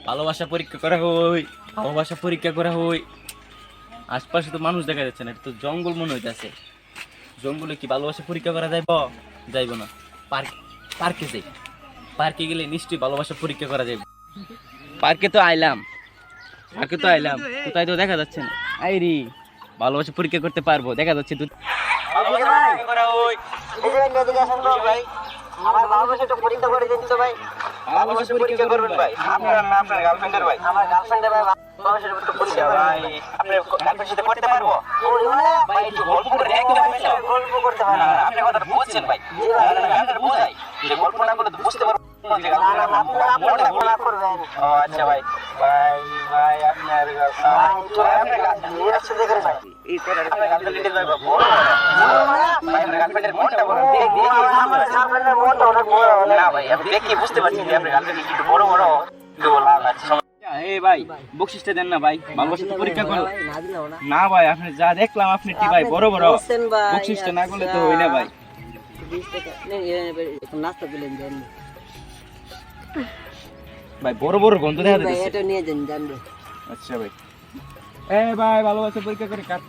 ভালোবাসা পরীক্ষা করা হই, ভালোবাসা পরীক্ষা করা হই। আশপাশে তো মানুষ দেখা যাচ্ছে না, এটা তো জঙ্গল মনে হইতেছে। জঙ্গলে কি ভালোবাসা পরীক্ষা করা যাইব? যাইব না। পার্কে যাই, পার্কে গেলে নিশ্চয়ই ভালোবাসা পরীক্ষা করা যাইব। পার্কে তো আইলাম, কোথায় তো দেখা যাচ্ছে না। আইরি ভালোবাসা পরীক্ষা করতে পারবো, দেখা যাচ্ছে তো। আমার ভালোবাসাটা পরীক্ষা করে দিন তো ভাই। ভালোবাসা পরীক্ষা করবেন ভাই? আপনার না আপনার গার্লফ্রেন্ডের ভাই? আমার গার্লফ্রেন্ডের ভাই ভালোবাসাটা একটু পরীক্ষা ভাই। আপনি গার্লফ্রেন্ডের সাথে করতে পারবো ভাই? একটু গল্প করে দেখতে পারবেন না? গল্প করতে হয় না। আপনি কথাটা বুঝছেন ভাই? গার্লফ্রেন্ড বোঝাই যে গল্প না করলে তো বুঝতে পারবো না যে না না আপনি না করবেন। ও আচ্ছা ভাই, ভাই আপনার ভাই একসাথে করে ভাই। এই করে আপনার গার্লফ্রেন্ডের ভাই বড় ভাই, আপনার গার্লফ্রেন্ডের মনটা বড় দেখি আমার গার্লফ্রেন্ডের মনটা অনেক বড় হলো। না ভাই, আপনি দেখি বুঝতে পারছি যে আপনার গার্লফ্রেন্ড একটু বড় বড় কিন্তু বললাম আচ্ছা। এই ভাই বকশিসটা দেন না ভাই, ভালোবাসা তো পরীক্ষা করো না দিলাম না। না ভাই। আপনি যা দেখলাম আপনি কি ভাই বড় বড় বলছেন ভাই, বকশিসটা না করলে তো হই না ভাই। 20 টাকা নেন, একটু নাস্তা দিলেন দেন ভাই বড় বড় গন্ধ দেখা ভাই। যাচ্ছে। এটা নিয়ে যান জানবে। আচ্ছা ভাই, এ ভাই ভালোবাসা পরীক্ষা করে কাট।